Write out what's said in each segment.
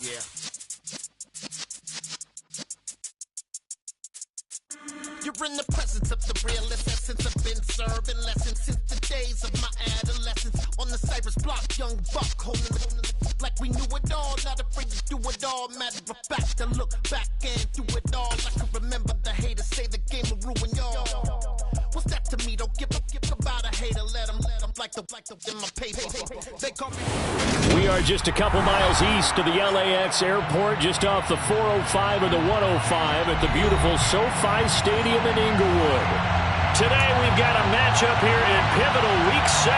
Yeah. You're in the presence of the realest essence. I've been serving lessons since the days of my adolescence. On the Cypress block, young buck holding the like we knew it all. Not afraid to do it all. Matter of fact, to look back and do it all. I can remember the haters say the game will ruin y'all. What's that to me? Don't give about a hater. Let them like the in my paper. They call me. We are just a couple miles east of the LAX airport, just off the 405 and the 105 at the beautiful SoFi Stadium in Inglewood. Today we've got a matchup here in pivotal Week 7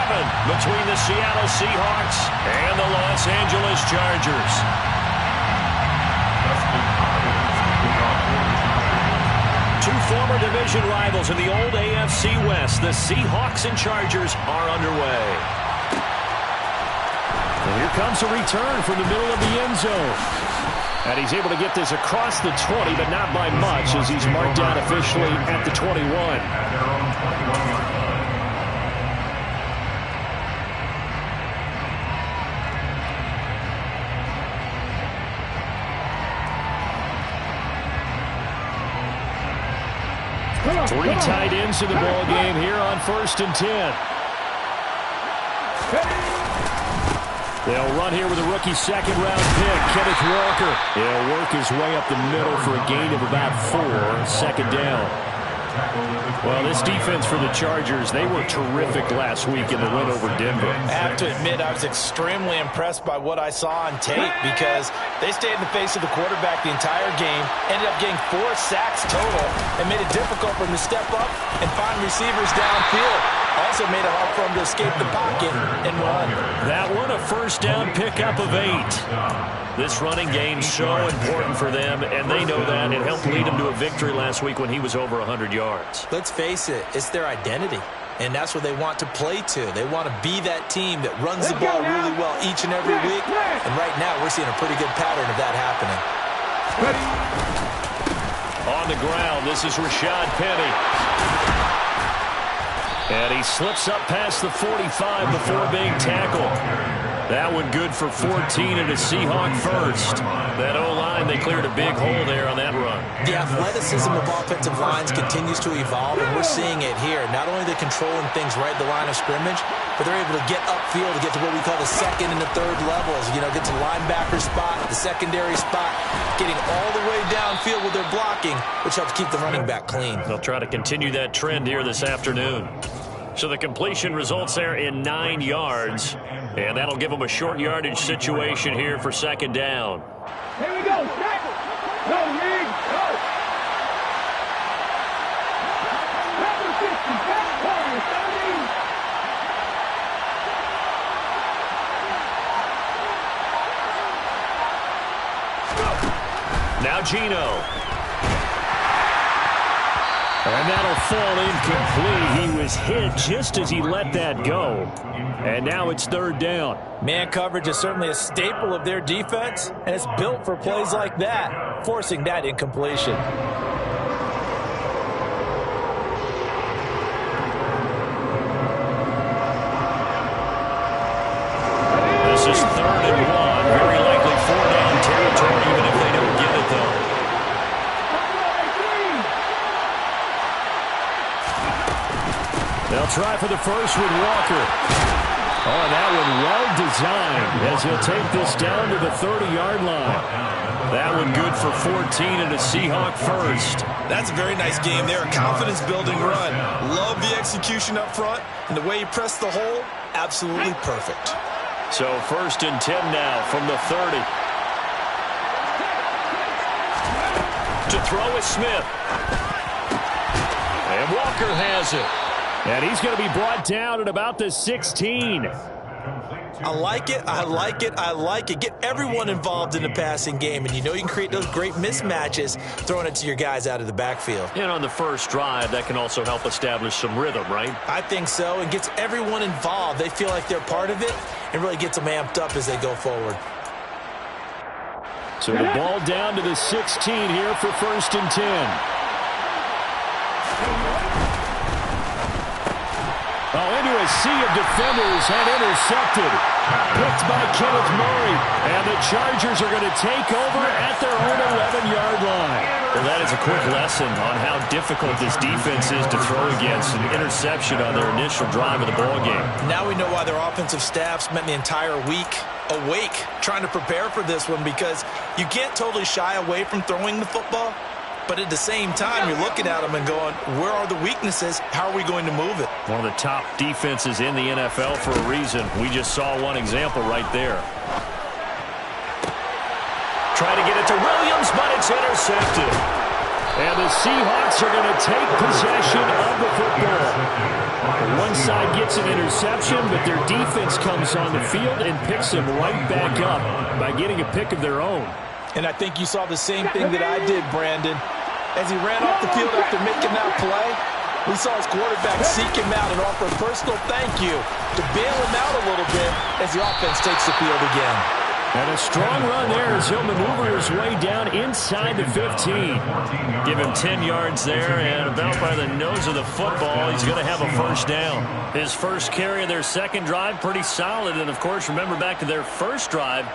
between the Seattle Seahawks and the Los Angeles Chargers. Two former division rivals in the old AFC West, the Seahawks and Chargers, are underway. And here comes a return from the middle of the end zone. And he's able to get this across the 20, but not by much, as he's marked down officially at the 21. Three tight ends in the ball game here on 1st and 10. They'll run here with a rookie second-round pick, Kenneth Walker. He'll work his way up the middle for a gain of about 4, 2nd down. Well, this defense for the Chargers, they were terrific last week in the win over Denver. I have to admit, I was extremely impressed by what I saw on tape because they stayed in the face of the quarterback the entire game, ended up getting 4 sacks total, and made it difficult for him to step up and find receivers downfield. Also made it hard for him to escape the pocket and run. That one, a 1st down pickup of 8. This running game's so important for them, and they know that. It helped lead them to a victory last week when he was over 100 yards. Let's face it, it's their identity, and that's what they want to play to. They want to be that team that runs the ball really well each and every week, and right now we're seeing a pretty good pattern of that happening. On the ground, this is Rashad Penny. And he slips up past the 45 before being tackled. That one good for 14 and a Seahawk first. That O-line, they cleared a big hole there on that run. The athleticism of offensive lines continues to evolve, and we're seeing it here. Not only are they controlling things right at the line of scrimmage, but they're able to get upfield to get to what we call the 2nd and the 3rd levels. You know, get to the linebacker spot, the secondary spot, getting all the way downfield with their blocking, which helps keep the running back clean. They'll try to continue that trend here this afternoon. So the completion results there in 9 yards, and that'll give them a short yardage situation here for 2nd down. Here we go. Tackle. Go, Rig. Go. Number 50. Back corner. 30. Now Geno. And that'll fall incomplete. He was hit just as he let that go. And now it's 3rd down. Man coverage is certainly a staple of their defense, and it's built for plays like that, forcing that incompletion. This is 3rd and 1. Very likely 4-down territory, even if they don't get it, though. They'll try for the first with Walker. Oh, that one well designed as he'll take this down to the 30-yard line. That one good for 14 and a Seahawk first. That's a very nice game there. A confidence-building run. Love the execution up front, and the way he pressed the hole, absolutely perfect. So 1st and 10 now from the 30. To throw is Smith. And Walker has it. And he's going to be brought down at about the 16. I like it. I like it. I like it. Get everyone involved in the passing game, and you know you can create those great mismatches throwing it to your guys out of the backfield. And on the first drive, that can also help establish some rhythm, right? I think so. It gets everyone involved. They feel like they're part of it and really gets them amped up as they go forward. So the ball down to the 16 here for 1st and 10. Oh, into a sea of defenders and intercepted. Picked by Kenneth Murray. And the Chargers are going to take over at their own 11-yard line. Well, that is a quick lesson on how difficult this defense is to throw against. An interception on their initial drive of the ballgame. Now we know why their offensive staff spent the entire week awake trying to prepare for this one, because you can't totally shy away from throwing the football. But at the same time, you're looking at them and going, where are the weaknesses? How are we going to move it? One of the top defenses in the NFL for a reason. We just saw one example right there. Try to get it to Williams, but it's intercepted. And the Seahawks are going to take possession of the football. One side gets an interception, but their defense comes on the field and picks them right back up by getting a pick of their own. And I think you saw the same thing that I did, Brandon. As he ran off the field after making that play, we saw his quarterback seek him out and offer a personal thank you to bail him out a little bit as the offense takes the field again. And a strong run there as he'll maneuver his way down inside the 15. Give him 10 yards there, and about by the nose of the football, he's going to have a first down. His first carry of their second drive, pretty solid. And, of course, remember back to their first drive,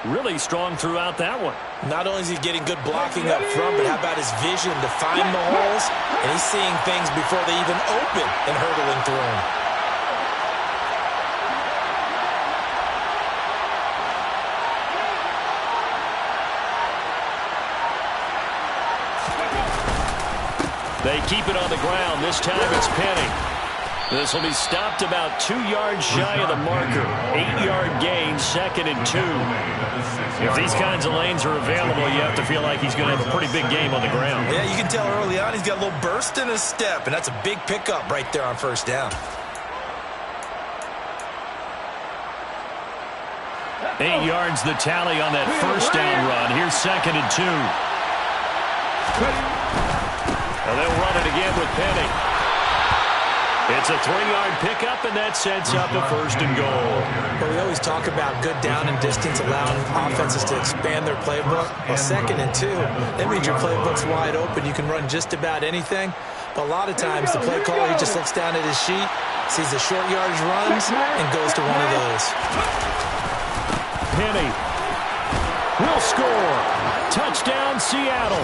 really strong throughout that one. Not only is he getting good blocking up front, but how about his vision to find the holes? And he's seeing things before they even open and hurdling through them. They keep it on the ground. This time it's Penny. This will be stopped about 2 yards shy of the marker. 8-yard gain, 2nd and 2. If these kinds of lanes are available, you have to feel like he's going to have a pretty big game on the ground. Yeah, you can tell early on he's got a little burst in his step, and that's a big pickup right there on first down. 8 yards the tally on that first down run. Here's 2nd and 2. And they'll run it again with Penny. It's a 3-yard pickup, and that sets up a 1st and goal. But we always talk about good down and distance, allowing offenses to expand their playbook. Well, 2nd and 2, that means your playbook's wide open. You can run just about anything. But a lot of times, the play caller, he just looks down at his sheet, sees the short yardage runs, and goes to one of those. Penny will score. Touchdown, Seattle.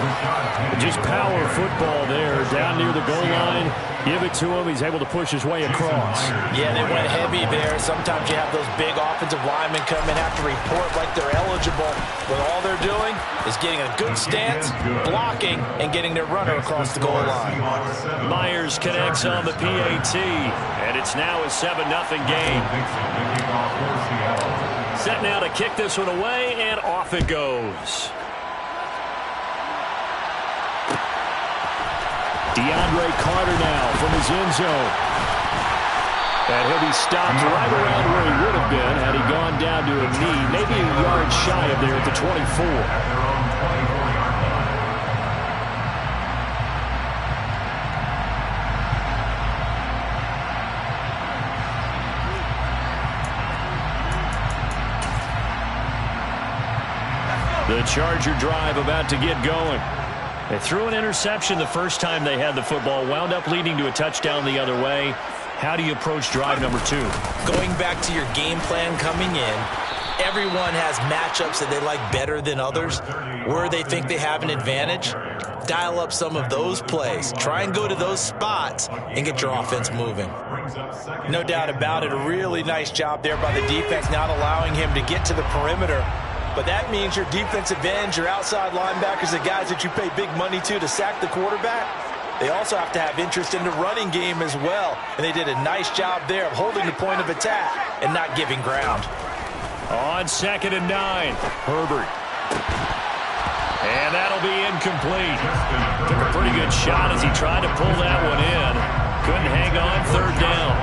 Just power football there down near the goal line. Give it to him. He's able to push his way across. Yeah, they went heavy there. Sometimes you have those big offensive linemen come and have to report like they're eligible, when all they're doing is getting a good stance, blocking, and getting their runner across the goal line. Myers connects on the PAT, and it's now a 7-0 game. Set now to kick this one away, and off it goes. DeAndre Carter now from his end zone. And he'll be stopped right around where he would have been had he gone down to a knee, maybe a yard shy of there at the 24. The Charger drive about to get going. They threw an interception the first time they had the football, wound up leading to a touchdown the other way. How do you approach drive number 2? Going back to your game plan coming in, everyone has matchups that they like better than others. Where they think they have an advantage, dial up some of those plays. Try and go to those spots and get your offense moving. No doubt about it, a really nice job there by the defense, not allowing him to get to the perimeter. But that means your defensive ends, your outside linebackers, the guys that you pay big money to sack the quarterback, they also have to have interest in the running game as well. And they did a nice job there of holding the point of attack and not giving ground. On 2nd and 9, Herbert. And that'll be incomplete. Took a pretty good shot as he tried to pull that one in. Couldn't hang on, 3rd down.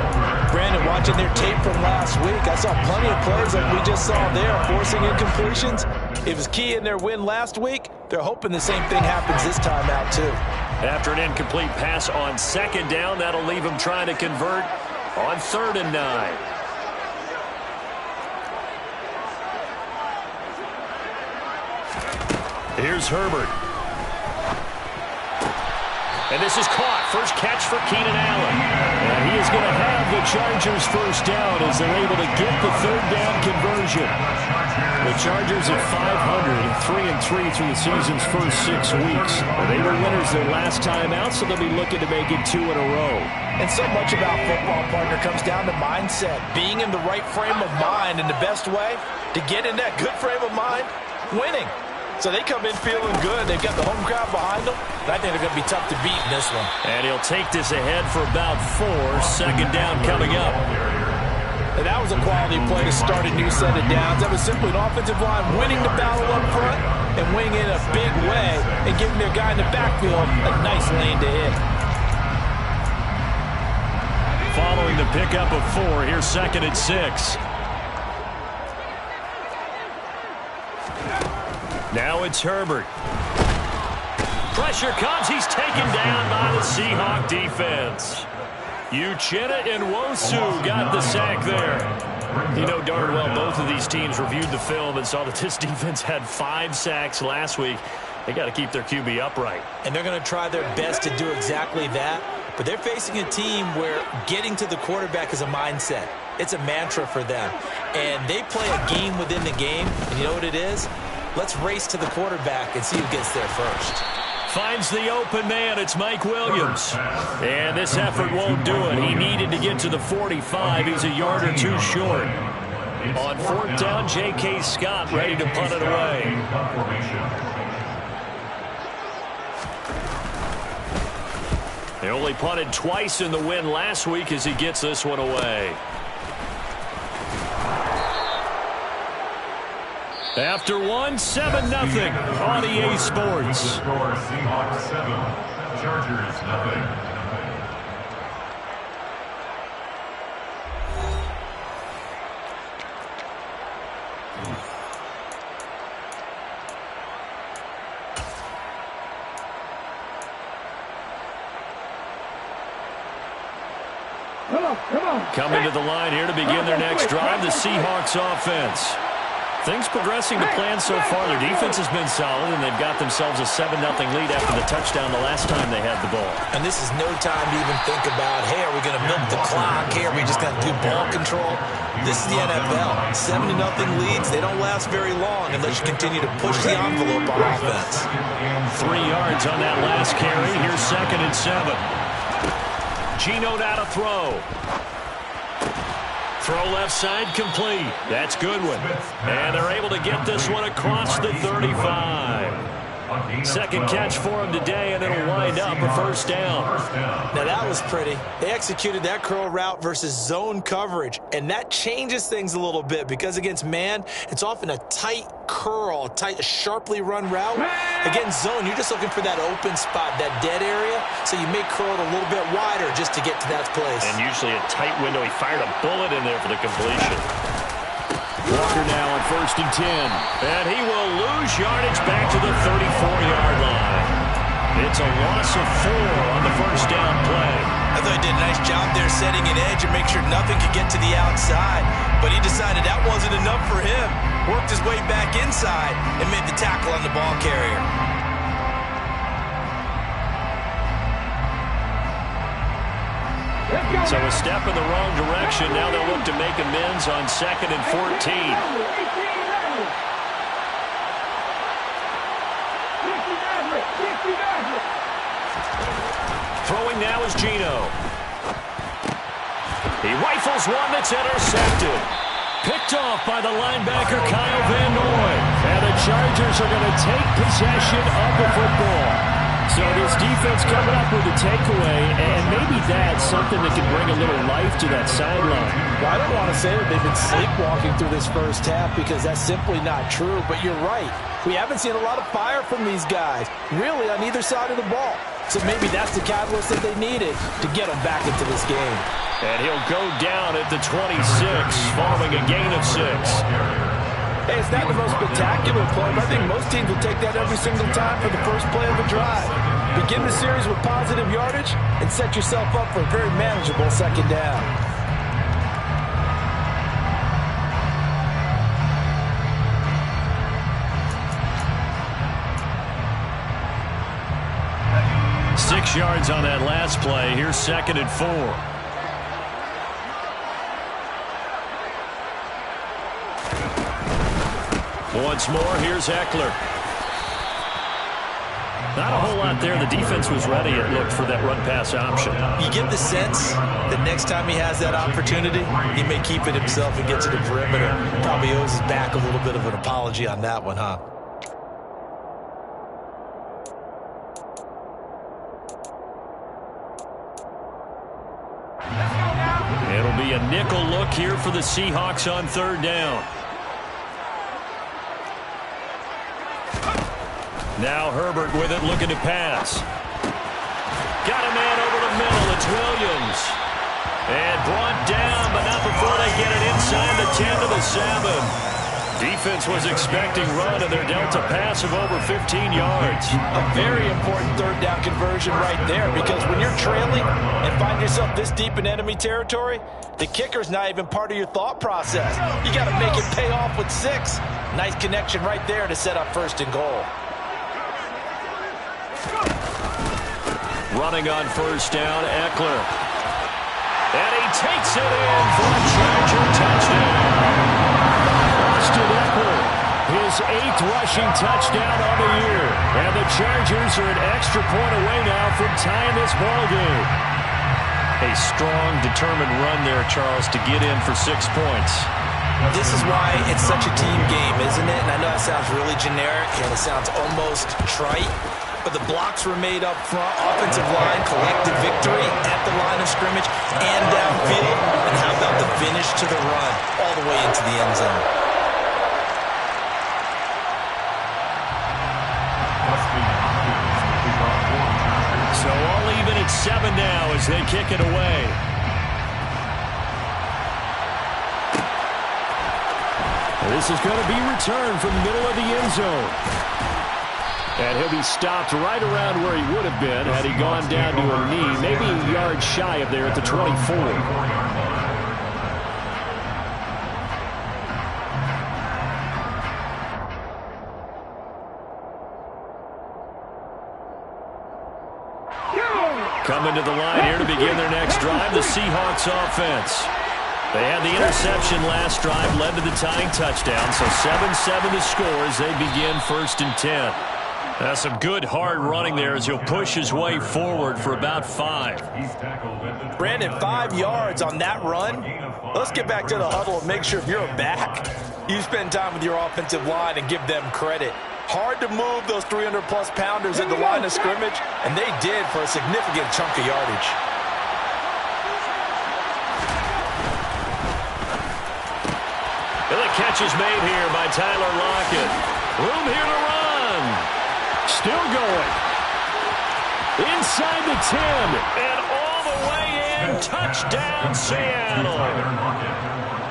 Brandon, watching their tape from last week, I saw plenty of plays like we just saw there, forcing incompletions. It was key in their win last week. They're hoping the same thing happens this time out, too. After an incomplete pass on 2nd down, that'll leave them trying to convert on 3rd and 9. Here's Herbert. And this is caught. First catch for Keenan Allen. And he is going to have the Chargers first down as they're able to get the third down conversion. The Chargers at 500, 3-3 through the season's first 6 weeks. They were winners their last time out, so they'll be looking to make it 2 in a row. And so much about football, partner, comes down to mindset. Being in the right frame of mind, and the best way to get in that good frame of mind, winning. So they come in feeling good. They've got the home crowd behind them. And I think they're going to be tough to beat in this one. And he'll take this ahead for about 4. Second down coming up. And that was a quality play to start a new set of downs. That was simply an offensive line winning the battle up front and winning in a big way and giving their guy in the backfield a nice lane to hit. Following the pickup of 4, here's 2nd and 6. Now it's Herbert. Pressure comes. He's taken down by the Seahawks defense. Uchenna and Nwosu got the sack there. You know darn well both of these teams reviewed the film and saw that this defense had 5 sacks last week. They got to keep their QB upright. And they're going to try their best to do exactly that. But they're facing a team where getting to the quarterback is a mindset. It's a mantra for them. And they play a game within the game. And you know what it is? Let's race to the quarterback and see who gets there first. Finds the open man. It's Mike Williams. And this effort won't do it. He needed to get to the 45. He's a yard or 2 short. On 4th down, J.K. Scott ready to punt it away. They only punted twice in the win last week as he gets this one away. After 1, 7-0 on EA Sports. Seahawks 7, Chargers 0. Coming to the line here to begin their next drive, the Seahawks offense. Things progressing to plan so far. Their defense has been solid, and they've got themselves a 7-0 lead after the touchdown the last time they had the ball. And this is no time to even think about, hey, are we going to milk the clock? Hey, are we just going to do ball control? This is the NFL. 7-0 leads, they don't last very long unless you continue to push the envelope on offense. 3 yards on that last carry. Here's 2nd and 7. Geno now to throw. Throw left side complete. That's Goodwin. And they're able to get this one across the 35. Second catch for him today, and it'll wind up a first down. Now that was pretty. They executed that curl route versus zone coverage, and that changes things a little bit because against man, it's often a tight curl, tight, sharply run route. Against zone, you're just looking for that open spot, that dead area, so you may curl it a little bit wider just to get to that place. And usually a tight window. He fired a bullet in there for the completion. Walker now on 1st and 10. And he will lose yardage back to the 34-yard line. It's a loss of 4 on the first down play. I thought he did a nice job there setting an edge and make sure nothing could get to the outside. But he decided that wasn't enough for him. Worked his way back inside and made the tackle on the ball carrier. So a step in the wrong direction. Now they'll look to make amends on 2nd and 14. Throwing now is Geno. He rifles one that's intercepted. Picked off by the linebacker Kyle Van Noy. And the Chargers are going to take possession of the football. So this defense coming up with a takeaway, and maybe that's something that can bring a little life to that sideline. Well, I don't want to say that they've been sleepwalking through this first half because that's simply not true, but you're right. We haven't seen a lot of fire from these guys, really on either side of the ball. So maybe that's the catalyst that they needed to get them back into this game. And he'll go down at the 26, following a gain of 6. Hey, it's not the most spectacular play, but I think most teams will take that every single time for the first play of a drive. Begin the series with positive yardage and set yourself up for a very manageable second down. yards on that last play. Here's 2nd and 4. Once more, here's Eckler. Not a whole lot there. The defense was ready, it looked, for that run-pass option. You get the sense that next time he has that opportunity, he may keep it himself and get to the perimeter. Probably owes his back a little bit of an apology on that one, huh? It'll be a nickel look here for the Seahawks on 3rd down. Now Herbert with it, looking to pass. Got a man over the middle. It's Williams. And brought down, but not before they get it inside the 10 to the 7. Defense was expecting run, and they're dealt a pass of over 15 yards. A very important 3rd down conversion right there, because when you're trailing and find yourself this deep in enemy territory, the kicker's not even part of your thought process. You got to make it pay off with 6. Nice connection right there to set up 1st and goal. Running on 1st down, Eckler. And he takes it in for a Charger touchdown. Austin Eckler, his 8th rushing touchdown on the year. And the Chargers are an extra point away now from tying this ball game. A strong, determined run there, Charles, to get in for 6 points. This is why it's such a team game, isn't it? And I know that sounds really generic, and it sounds almost trite. But the blocks were made up front. Offensive line collected victory at the line of scrimmage and downfield. And how about the finish to the run all the way into the end zone? So all even at 7 now as they kick it away. This is going to be returned from the middle of the end zone. And he'll be stopped right around where he would have been had he gone down to a knee, maybe a yard shy of there at the 24. Coming to the line here to begin their next drive, the Seahawks offense. They had the interception last drive, led to the tying touchdown, so 7-7 to score as they begin 1st and 10. That's some good hard running there as he'll push his way forward for about 5. Brandon, 5 yards on that run. Let's get back to the huddle and make sure if you're back, you spend time with your offensive line and give them credit. Hard to move those 300-plus pounders at the line of scrimmage, and they did for a significant chunk of yardage. The catch is made here by Tyler Lockett. Room here to run. Still going. Inside the 10 and all the way in. Touchdown, Seattle.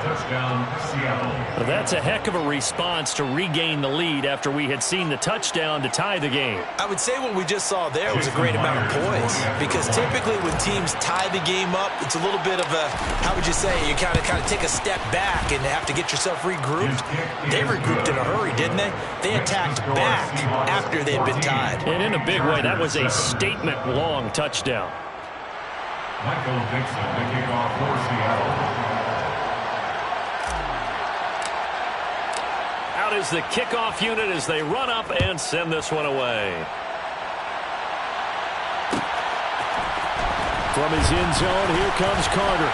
Touchdown, Seattle. Well, that's a heck of a response to regain the lead after we had seen the touchdown to tie the game. I would say what we just saw there was a great amount of poise, because typically when teams tie the game up, it's a little bit of a, how would you say, you kind of take a step back and have to get yourself regrouped. They regrouped in a hurry, didn't they? They attacked back after they'd been tied. And in a big way, that was a statement-long touchdown. Michael Dixon, the kickoff for Seattle. Out is the kickoff unit as they run up and send this one away. From his end zone, here comes Carter.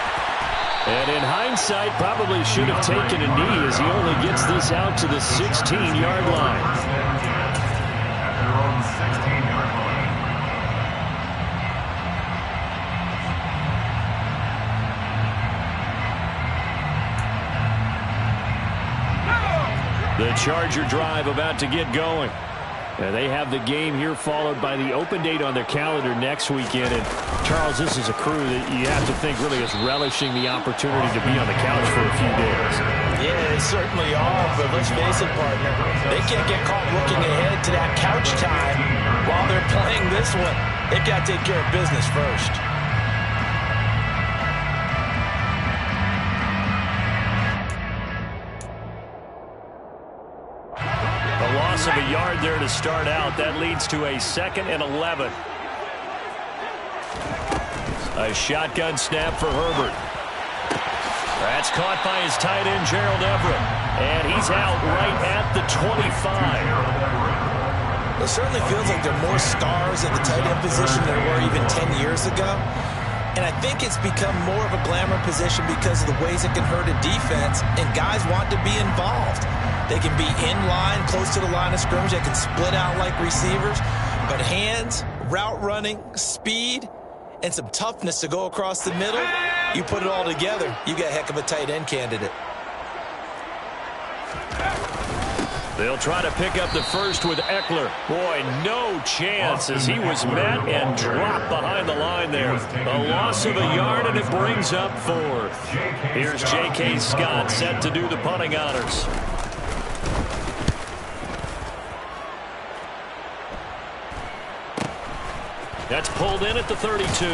And in hindsight, probably should have taken a knee as he only gets this out to the 16-yard line. At their own 16-yard line. The Charger drive about to get going. And they have the game here followed by the open date on their calendar next weekend. And Charles, this is a crew that you have to think really is relishing the opportunity to be on the couch for a few days. Yeah, they certainly are, but let's face it, partner. They can't get caught looking ahead to that couch time while they're playing this one. They've got to take care of business first. Of a yard there to start out. That leads to a 2nd and 11. A shotgun snap for Herbert. That's caught by his tight end, Gerald Everett. And he's out right at the 25. It certainly feels like there are more stars at the tight end position than there were even 10 years ago. And I think it's become more of a glamour position because of the ways it can hurt a defense, and guys want to be involved. They can be in line, close to the line of scrimmage. They can split out like receivers. But hands, route running, speed, and some toughness to go across the middle, you put it all together, you got a heck of a tight end candidate. They'll try to pick up the first with Eckler. Boy, no chance as he was met and dropped behind the line there. A loss of a yard, and it brings up fourth. Here's J.K. Scott set to do the punting honors. That's pulled in at the 32.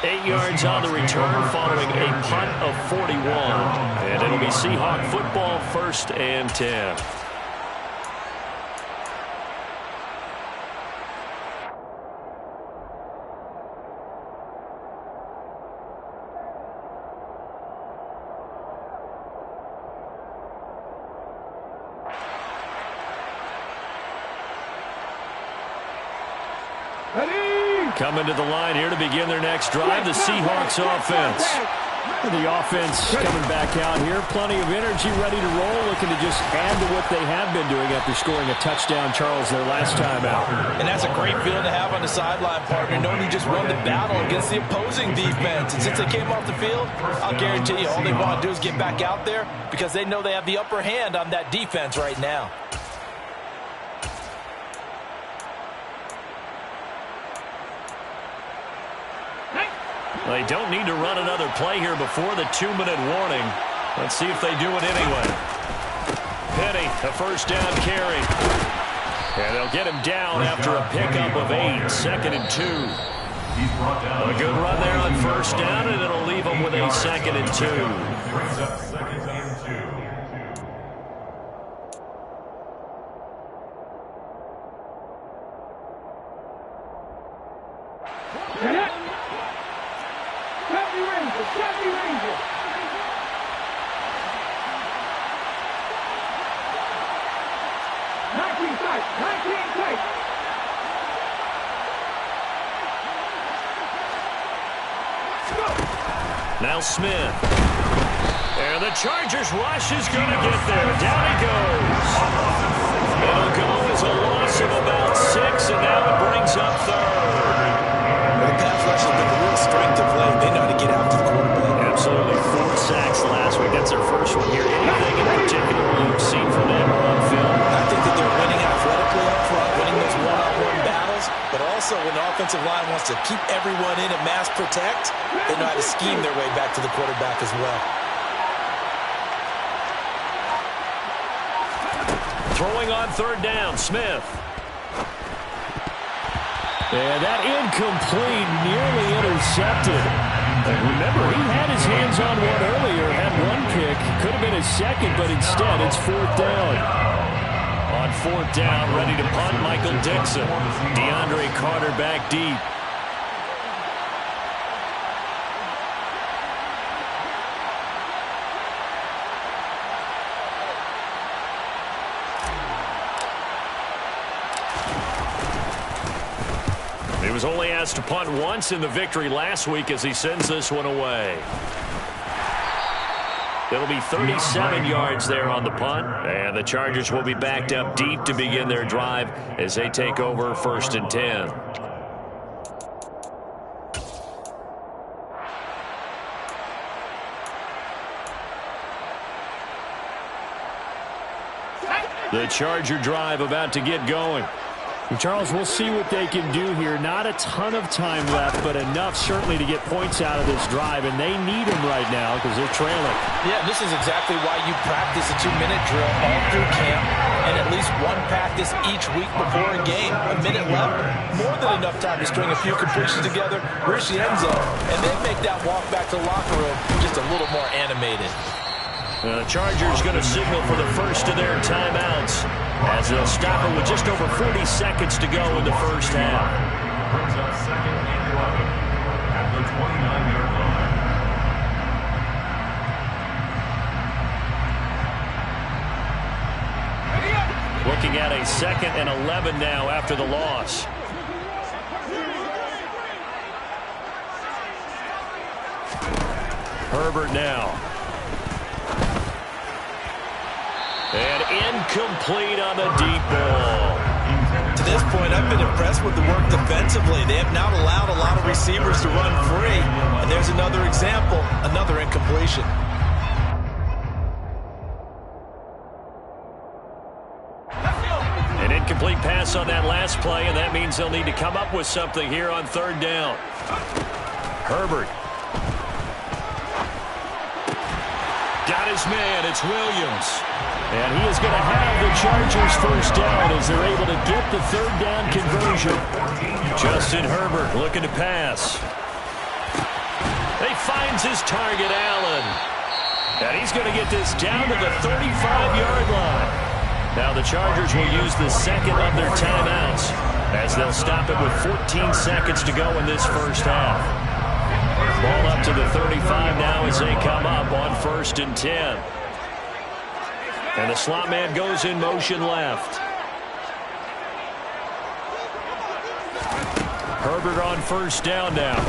8 yards on the return following a punt of 41. And it'll be Seahawk football, 1st and 10. Coming to the line here to begin their next drive, the Seahawks offense. The offense coming back out here. Plenty of energy, ready to roll, looking to just add to what they have been doing after scoring a touchdown, Charles, their last time out. And that's a great feeling to have on the sideline, partner, knowing you just won the battle against the opposing defense. And since they came off the field, I'll guarantee you all they want to do is get back out there because they know they have the upper hand on that defense right now. They don't need to run another play here before the 2-minute warning. Let's see if they do it anyway. Penny, a first down carry. And they'll get him down after a pickup of 8, 2nd and 2. A good run there on first down, and it'll leave him with a 2nd and 2. Brings up 2nd and 2. Now Smith. And the Chargers rush is going to get there. Down he goes. It'll go as a loss of about 6, and now it brings up 3rd. The pass rush has been the real strength of late. They know how to get after the quarterback. Absolutely. 4 sacks last week. That's their first one here. Anything in particular you've seen from them on film? I think that they're winning athletically up front, winning those one-on-one battles, but also when the offensive line wants to keep everyone in and mass protect, they know how to scheme their way back to the quarterback as well. Throwing on 3rd down, Smith. And that incomplete, nearly intercepted. And remember, he had his hands on one earlier, had one pick. Could have been his second, but instead it's 4th down. On 4th down, ready to punt, Michael Dixon. DeAndre Carter back deep. He was only asked to punt once in the victory last week as he sends this one away. It'll be 37 yards there on the punt, and the Chargers will be backed up deep to begin their drive as they take over 1st and 10. The Charger drive about to get going. And Charles, we'll see what they can do here. Not a ton of time left, but enough certainly to get points out of this drive, and they need them right now because they're trailing. Yeah, this is exactly why you practice a 2-minute drill all through camp and at least one practice each week before a game. A minute left, more than enough time to string a few completions together, reach the end zone, and then make that walk back to the locker room just a little more animated. The Chargers going to signal for the first of their timeouts as they'll stop it with just over 40 seconds to go in the first half. Brings up 2nd and 11. looking at a 2nd and 11 now after the loss. Herbert now. And incomplete on the deep ball. To this point, I've been impressed with the work defensively. They have not allowed a lot of receivers to run free. And there's another example, another incompletion. An incomplete pass on that last play, and that means they'll need to come up with something here on 3rd down. Herbert. Got his man. It's Williams. And he is going to have the Chargers 1st down as they're able to get the 3rd down conversion. Justin Herbert looking to pass. He finds his target, Allen. And he's going to get this down to the 35-yard line. Now the Chargers will use the 2nd of their timeouts as they'll stop it with 14 seconds to go in this 1st half. Ball up to the 35 now as they come up on 1st and 10. And the slot man goes in motion left. Herbert on 1st down now.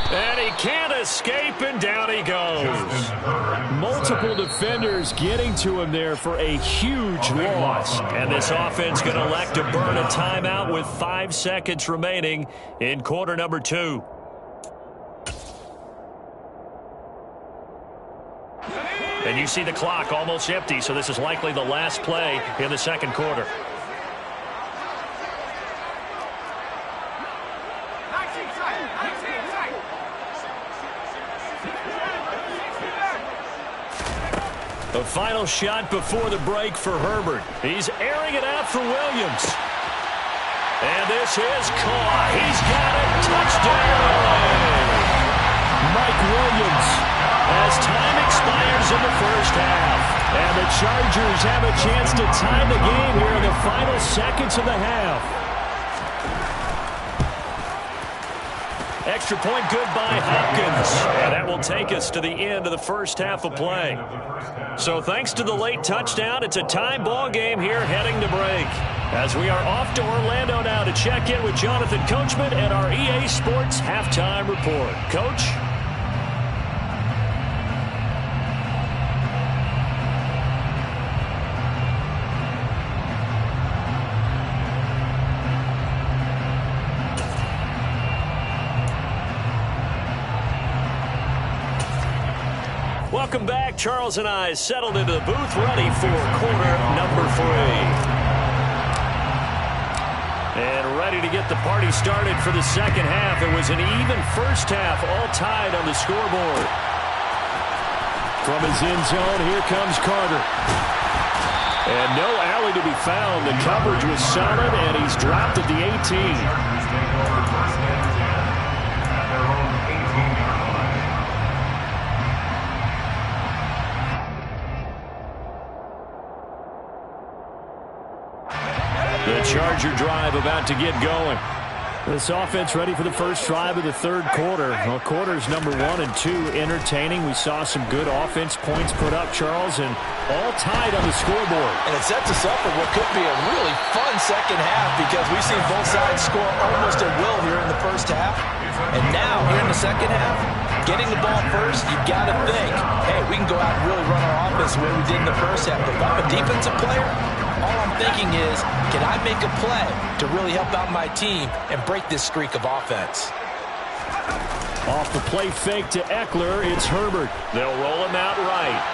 And he can't escape, and down he goes. Multiple defenders getting to him there for a huge loss. And this offense going to elect to burn a timeout with 5 seconds remaining in quarter number 2. And you see the clock almost empty, so this is likely the last play in the 2nd quarter. The final shot before the break for Herbert. He's airing it out for Williams. And this is caught. He's got it. Touchdown. Mike Williams. As time expires in the 1st half. And the Chargers have a chance to tie the game here in the final seconds of the half. Extra point good by Hopkins. And that will take us to the end of the 1st half of play. So thanks to the late touchdown, it's a tie ball game here heading to break. As we are off to Orlando now to check in with Jonathan Coachman and our EA Sports Halftime Report. Coach? Welcome back. Charles and I settled into the booth, ready for quarter number 3. And ready to get the party started for the 2nd half. It was an even 1st half, all tied on the scoreboard. From his end zone, here comes Carter. And no alley to be found. The coverage was solid, and he's dropped at the 18. The Charger drive about to get going. This offense ready for the first drive of the 3rd quarter. Well, quarters number 1 and 2 entertaining. We saw some good offense points put up, Charles, and all tied on the scoreboard. And it sets us up for what could be a really fun 2nd half because we've seen both sides score almost at will here in the 1st half. And now, here in the 2nd half, getting the ball first, you've got to think, hey, we can go out and really run our offense the way we did in the 1st half. But if I'm a defensive player, all I'm thinking is, can I make a play to really help out my team and break this streak of offense? Off the play fake to Eckler, it's Herbert. They'll roll him out right.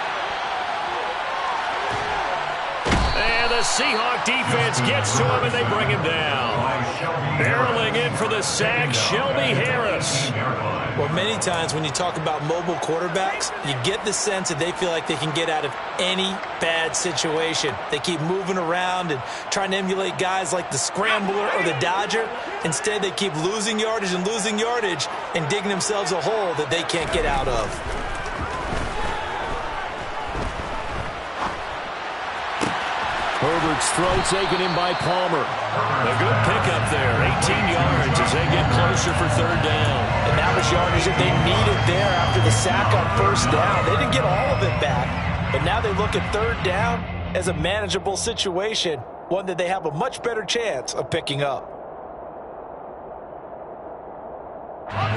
And the Seahawks defense gets to him, and they bring him down. Barreling in for the sack, Shelby Harris. Well, many times when you talk about mobile quarterbacks, you get the sense that they feel like they can get out of any bad situation. They keep moving around and trying to emulate guys like the Scrambler or the Dodger. Instead, they keep losing yardage and digging themselves a hole that they can't get out of. Herbert's throw taken in by Palmer. A good pickup there, 18 yards as they get closer for 3rd down. And that was yardage that they needed there after the sack on 1st down. They didn't get all of it back, but now they look at 3rd down, as a manageable situation, one that they have a much better chance of picking up.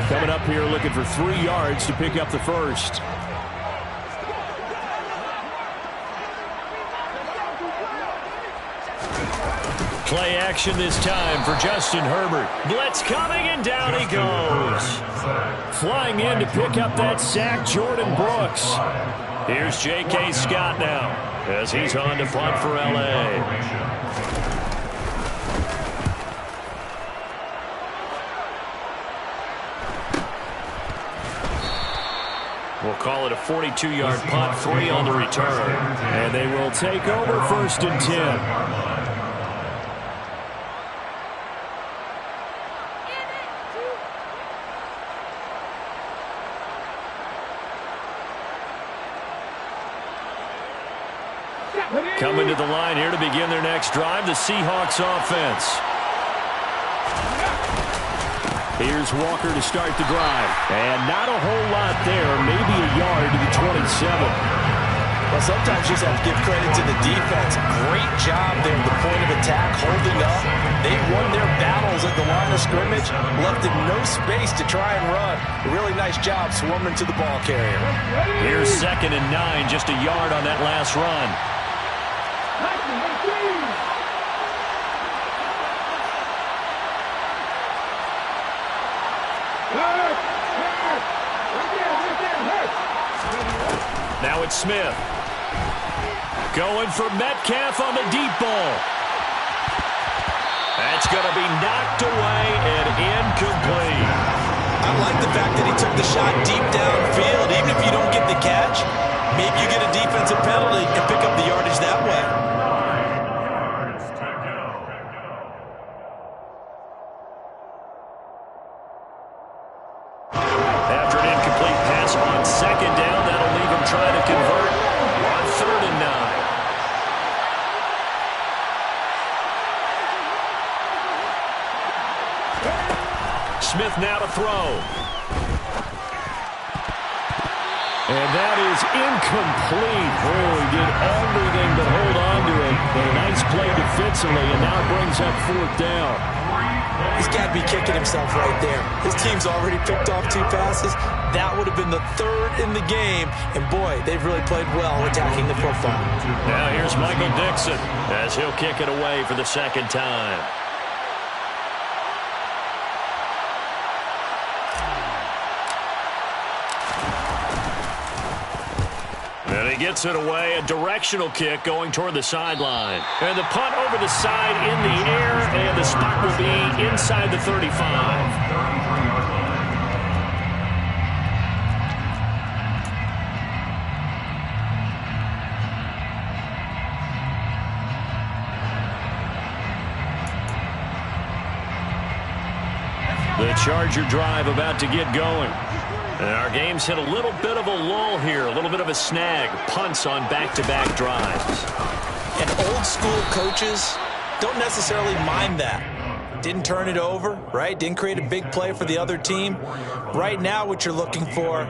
Coming up here looking for 3 yards to pick up the first. Play action this time for Justin Herbert. Blitz coming, and down he goes. Flying in to pick up that sack, Jordan Brooks. Here's J.K. Scott now as he's on to punt for L.A. We'll call it a 42-yard punt, 3 on the return. And they will take over 1st and 10. Coming to the line here to begin their next drive, the Seahawks offense. Here's Walker to start the drive. And not a whole lot there, maybe a yard to the 27. Well, sometimes you just have to give credit to the defense. Great job there at the point of attack, holding up. They won their battles at the line of scrimmage, left them no space to try and run. A really nice job swarming to the ball carrier. Here's 2nd and 9, just a yard on that last run. Now it's Smith. Going for Metcalf on the deep ball. That's going to be knocked away and incomplete. I like the fact that he took the shot deep downfield. Even if you don't get the catch, maybe you get a defensive penalty and pick up the yardage that way. After an incomplete pass on 2nd down, that'll leave him trying to convert on 3rd and 9. Smith now to throw. And that is incomplete. Oh, he did everything but hold on to it. But a nice play defensively, and now brings up 4th down. He's got to be kicking himself right there. His team's already picked off 2 passes. That would have been the 3rd in the game. And, boy, they've really played well attacking the football. Now here's Michael Dixon as he'll kick it away for the 2nd time. And he gets it away, a directional kick going toward the sideline. And the punt over the side in the air, and the spot will be inside the 35. The Charger drive about to get going. And our game's hit a little bit of a lull here, a little bit of a snag. Punts on back-to-back drives. And old-school coaches don't necessarily mind that. Didn't turn it over, right? Didn't create a big play for the other team. Right now what you're looking for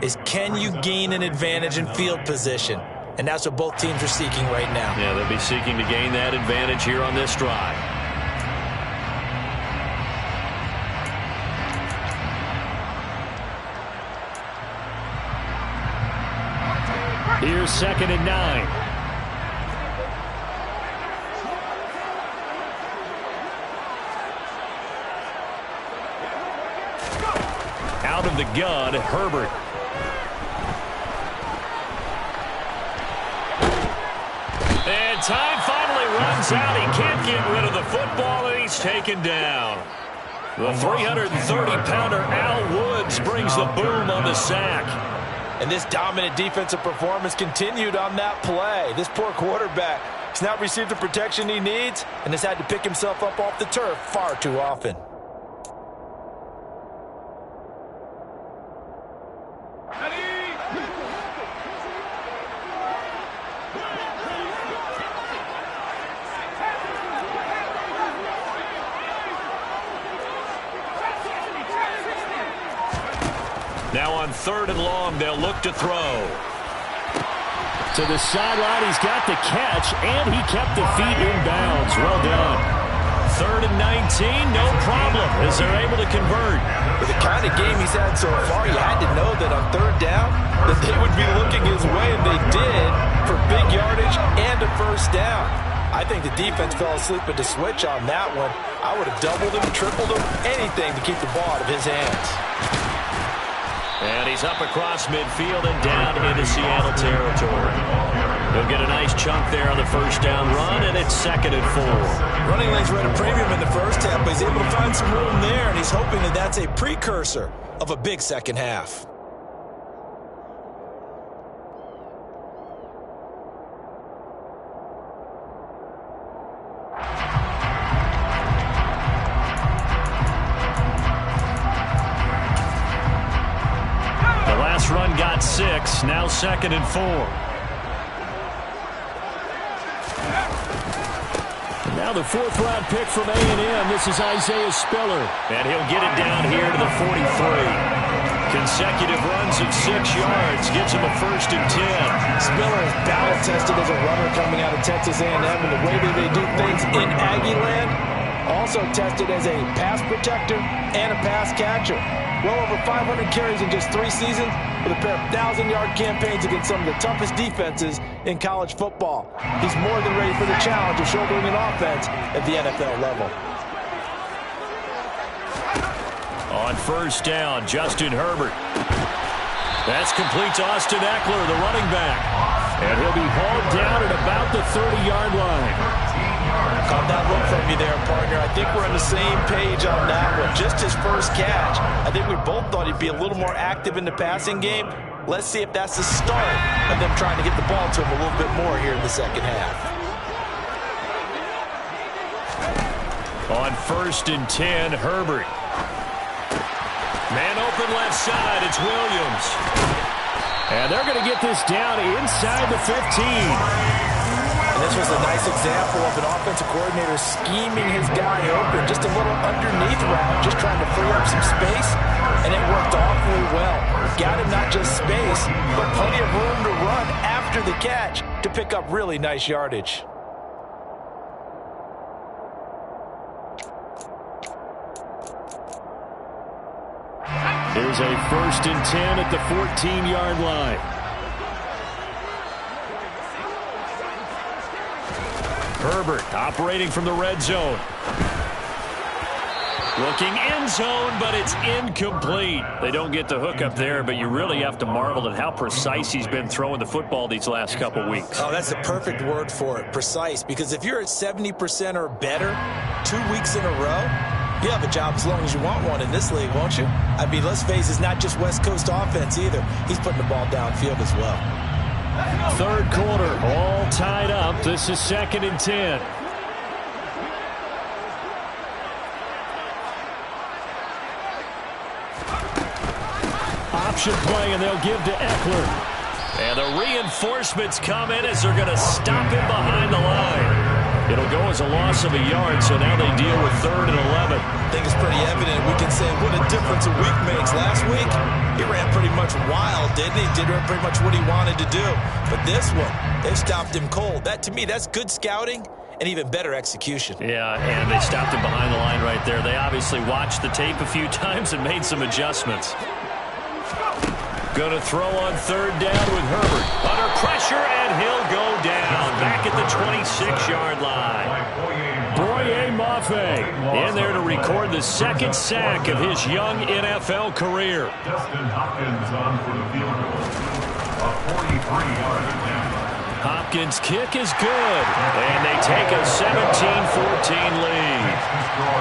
is, can you gain an advantage in field position? And that's what both teams are seeking right now. Yeah, they'll be seeking to gain that advantage here on this drive. Here's 2nd and 9. Out of the gun, Herbert. And time finally runs out. He can't get rid of the football, and he's taken down. The 330-pounder Al Woods brings the boom on the sack. And this dominant defensive performance continued on that play. This poor quarterback has not received the protection he needs and has had to pick himself up off the turf far too often. Now on 3rd and long, they'll look to throw. To the sideline, he's got the catch, and he kept the feet in bounds. Well done. 3rd and 19, no problem, as they're able to convert. With the kind of game he's had so far, you had to know that on 3rd down that they would be looking his way, and they did, for big yardage and a 1st down. I think the defense fell asleep at the switch on that one. I would have doubled him, tripled him, anything to keep the ball out of his hands. And he's up across midfield and down into Seattle territory. He'll get a nice chunk there on the 1st down run, and it's 2nd and 4. Running lanes were at a premium in the 1st half, but he's able to find some room there, and he's hoping that that's a precursor of a big 2nd half. Run got 6, now 2nd and 4. Now the 4th-round pick from A&M. This is Isaiah Spiller. And he'll get it down here to the 43. Consecutive runs of 6 yards gives him a 1st and 10. Spiller is battle-tested as a runner coming out of Texas A&M, and the way that they do things in Aggie land, also tested as a pass protector and a pass catcher. Well over 500 carries in just 3 seasons with a pair of 1,000-yard campaigns against some of the toughest defenses in college football. He's more than ready for the challenge of shouldering an offense at the NFL level. On 1st down, Justin Herbert. That's complete to Austin Eckler, the running back. And he'll be hauled down at about the 30-yard line. Caught that look from you there, partner. I think we're on the same page on that one. Just his 1st catch. I think we both thought he'd be a little more active in the passing game. Let's see if that's the start of them trying to get the ball to him a little bit more here in the 2nd half. On 1st and 10, Herbert. Man open left side, it's Williams. And they're going to get this down inside the 15. And this was a nice example of an offensive coordinator scheming his guy open, just a little underneath route, just trying to free up some space, and it worked awfully well. Got him not just space, but plenty of room to run after the catch to pick up really nice yardage. Here's a 1st and 10 at the 14-yard line. Herbert operating from the red zone. Looking end zone, but it's incomplete. They don't get the hook up there, but you really have to marvel at how precise he's been throwing the football these last couple weeks. Oh, that's the perfect word for it, precise, because if you're at 70% or better 2 weeks in a row, you have a job as long as you want one in this league, won't you? I mean, let's face it, it's not just West Coast offense either. He's putting the ball downfield as well. 3rd quarter, all tied up. This is 2nd and 10. Option play, and they'll give to Eckler. And the reinforcements come in as they're going to stop him behind the line. It'll go as a loss of a yard, so now they deal with 3rd and 11. I think it's pretty evident. We can say what a difference a week makes. Last week, he ran pretty much wild, didn't he? Did pretty much what he wanted to do. But this one, they stopped him cold. That, to me, that's good scouting and even better execution. Yeah, and they stopped him behind the line right there. They obviously watched the tape a few times and made some adjustments. Going to throw on 3rd down with Herbert. Under pressure, and he'll go down. Back at the 26-yard line. Boye Mafe in there to record the 2nd sack of his young NFL career. Justin Hopkins on for the field goal. A 43-yard attempt. Hopkins' kick is good, and they take a 17-14 lead.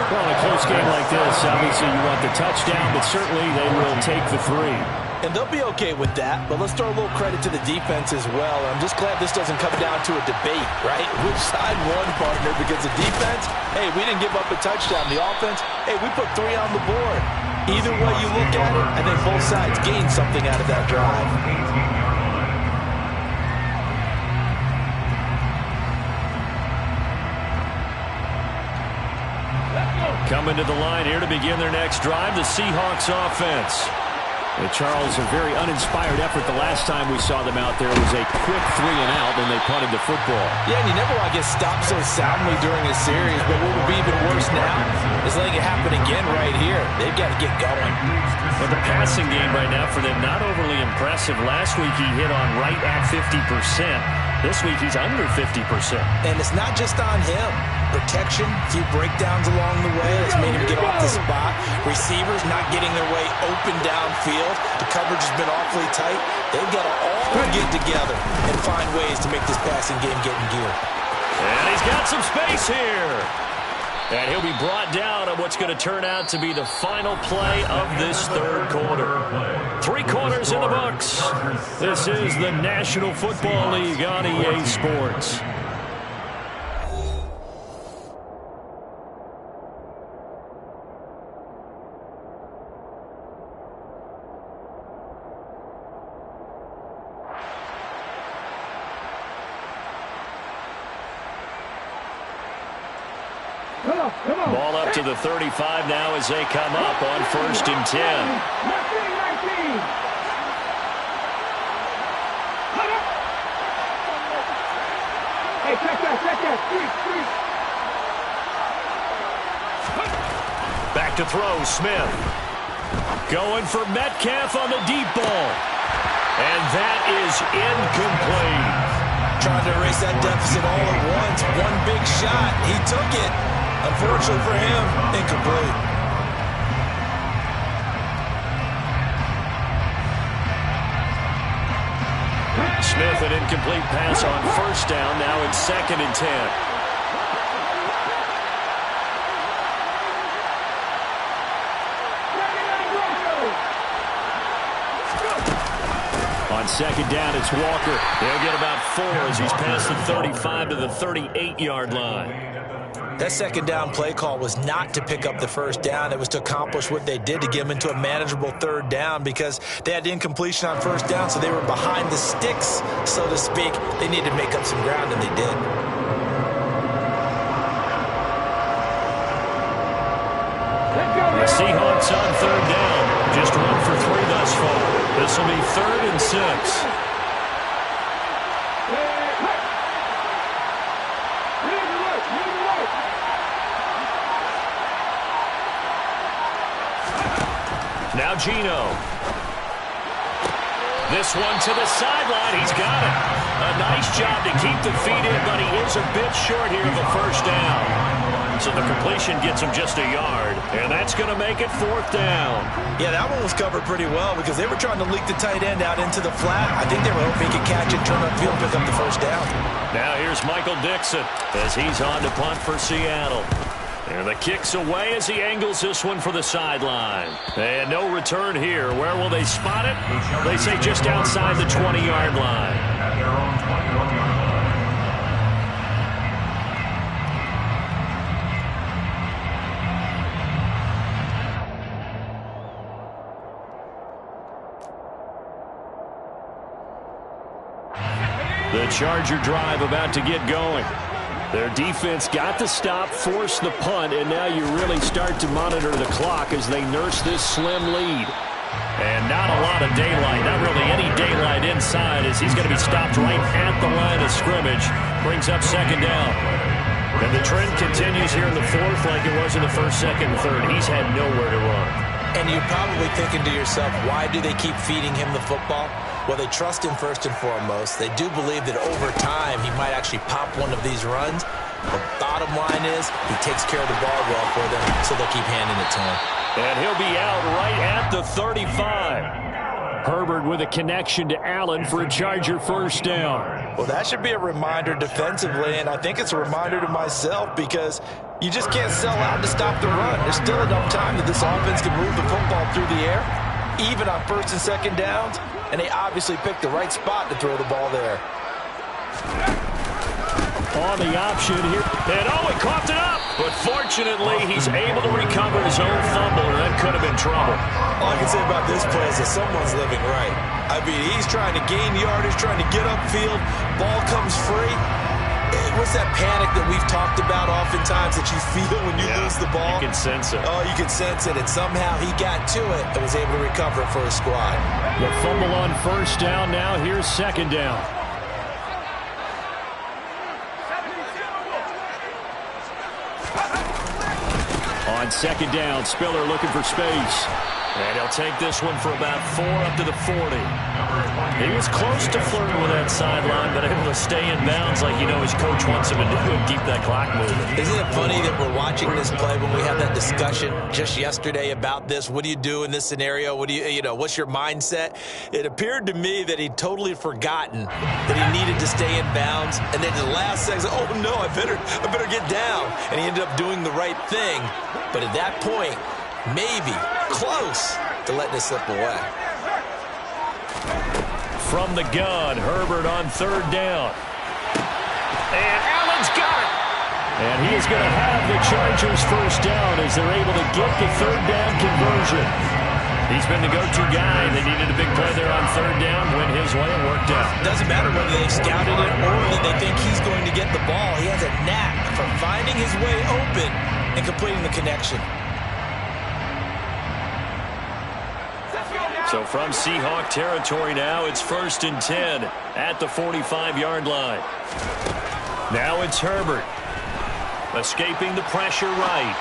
Well, in a close game like this, obviously you want the touchdown, but certainly they will take the 3. And they'll be okay with that, but let's throw a little credit to the defense as well. I'm just glad this doesn't come down to a debate, right? Which side won, partner? Because the defense, hey, we didn't give up a touchdown. The offense, hey, we put 3 on the board. Either way you look at it, I think both sides gained something out of that drive. Coming to the line here to begin their next drive, the Seahawks offense. Charles, a very uninspired effort the last time we saw them out there. It was a quick 3 and out, and they punted the football. Yeah, and you never want to get stopped so soundly during a series, but what would be even worse now is letting it happen again right here. They've got to get going. But the passing game right now for them, not overly impressive. Last week he hit on right at 50%. This week he's under 50%. And it's not just on him. Protection, a few breakdowns along the way that's made him get off the spot. Receivers not getting their way open downfield. The coverage has been awfully tight. They've got to all get together and find ways to make this passing game get in gear. And he's got some space here. And he'll be brought down on what's going to turn out to be the final play of this third quarter. 3 quarters in the books. This is the National Football League on EA Sports. Ball up to the 35 now as they come up on 1st and 10. 19. Hey, check that. Back to throw, Smith. Going for Metcalf on the deep ball. And that is incomplete. Trying to erase that deficit all at once. One big shot. He took it. Unfortunately for him, incomplete. Smith, an incomplete pass on 1st down. Now it's 2nd and 10. On 2nd down, it's Walker. They'll get about 4 as he's past the 35 to the 38-yard line. That 2nd down play call was not to pick up the 1st down. It was to accomplish what they did to get them into a manageable 3rd down because they had incompletion on 1st down, so they were behind the sticks, so to speak. They needed to make up some ground, and they did. The Seahawks on 3rd down. Just 1 for 3 thus far. This will be 3rd and 6. Now Gino. This one to the sideline. He's got it. A nice job to keep the feet in, but he is a bit short here of a 1st down. So the completion gets him just a yard, and that's going to make it 4th down. Yeah, that one was covered pretty well because they were trying to leak the tight end out into the flat. I think they were hoping he could catch it, turn upfield, and pick up the 1st down. Now here's Michael Dixon as he's on to punt for Seattle. And the kick's away as he angles this one for the sideline. And no return here. Where will they spot it? They say just outside the 20-yard line. At their own 21-yard line. The Charger drive about to get going. Their defense got the stop, forced the punt, and now you really start to monitor the clock as they nurse this slim lead. And not a lot of daylight, not really any daylight inside as he's going to be stopped right at the line of scrimmage. Brings up 2nd down. And the trend continues here in the 4th like it was in the 1st, 2nd, and 3rd. He's had nowhere to run. And you're probably thinking to yourself, why do they keep feeding him the football? Well, they trust him first and foremost. They do believe that over time he might actually pop one of these runs. The bottom line is he takes care of the ball well for them, so they'll keep handing it to him. And he'll be out right at the 35. Herbert with a connection to Allen for a Charger 1st down. Well, that should be a reminder defensively, and I think it's a reminder to myself because you just can't sell out to stop the run. There's still enough time that this offense can move the football through the air, even on 1st and 2nd downs, and they obviously picked the right spot to throw the ball there. On the option here. And he coughed it up. But fortunately, he's able to recover his own fumble, or that could have been trouble. All I can say about this play is that someone's living right. I mean, he's trying to gain yardage, trying to get upfield. Ball comes free. What's that panic that we've talked about oftentimes that you feel when you lose the ball? You can sense it. Oh, you can sense it, and somehow he got to it and was able to recover it for his squad. The fumble on first down. Now here's second down. On second down, Spiller looking for space. And he'll take this one for about 4 up to the 40. He was close to flirting with that sideline, but able to stay in bounds like his coach wants him to do and keep that clock moving. Isn't it funny that we're watching this play when we had that discussion just yesterday about this? What do you do in this scenario? What do what's your mindset? It appeared to me that he'd totally forgotten that he needed to stay in bounds, and then the last second, oh no, I better get down. And he ended up doing the right thing. But at that point, maybe close to letting it slip away. From the gun, Herbert on third down. And Allen's got it. And he is going to have the Chargers first down as they're able to get the third down conversion. He's been the go-to guy. They needed a big play there on third down. Went his way and worked out. Doesn't matter whether they've scouted it or that they think he's going to get the ball. He has a knack for finding his way open and completing the connection. So from Seahawk territory now, it's 1st and 10 at the 45-yard line. Now it's Herbert. Escaping the pressure right.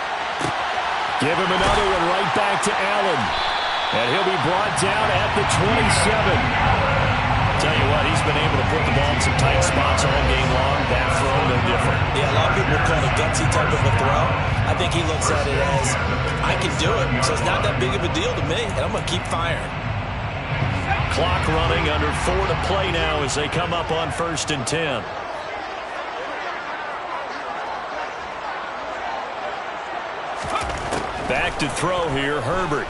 Give him another one right back to Allen. And he'll be brought down at the 27. Tell you what, he's been able to put the ball in some tight spots all game long. That throw, no different. Yeah, a lot of people call it a gutsy type of a throw. I think he looks at it as, I can do it, so it's not that big of a deal to me, and I'm going to keep firing. Clock running, under 4 to play now as they come up on 1st and 10. Back to throw here, Herbert.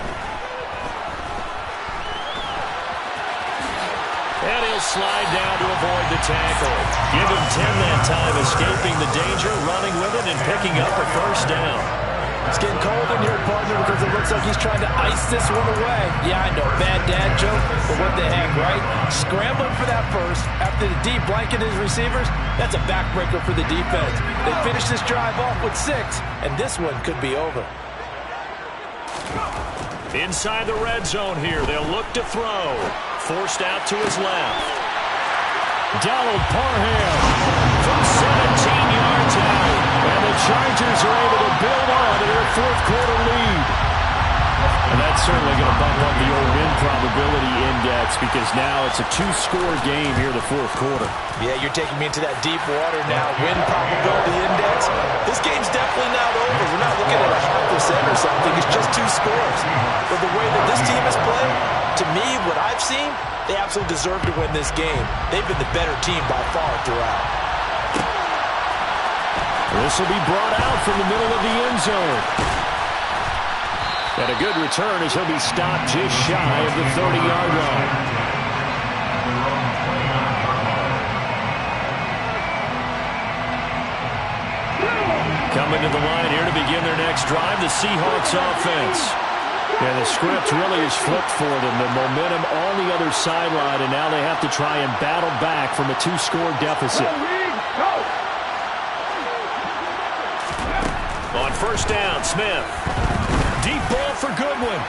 And he'll slide down to avoid the tackle. Give him 10 that time, escaping the danger, running with it, and picking up a first down. It's getting cold in here, partner, because it looks like he's trying to ice this one away. Yeah, I know, bad dad joke, but what the heck, right? Scrambling for that first after the deep blanket his receivers, that's a backbreaker for the defense. They finished this drive off with 6, and this one could be over. Inside the red zone here, they'll look to throw. Forced out to his left. Donald Parham from 17 yards out. And the Chargers are able to build on to their fourth-quarter lead. And that's certainly going to bump up the old win probability index because now it's a 2-score game here in the fourth quarter. Yeah, you're taking me into that deep water now. Win probability index. This game's definitely not over. We're not looking at a 0.5% or something. It's just 2 scores. But the way that this team has played, to me, what I've seen, they absolutely deserve to win this game. They've been the better team by far throughout. This will be brought out from the middle of the end zone. And a good return as he'll be stopped just shy of the 30-yard line. Coming to the line here to begin their next drive, the Seahawks offense. And the script really is flipped for them. The momentum on the other sideline, and now they have to try and battle back from a 2-score deficit. On first down, Smith. Deep ball for Goodwin.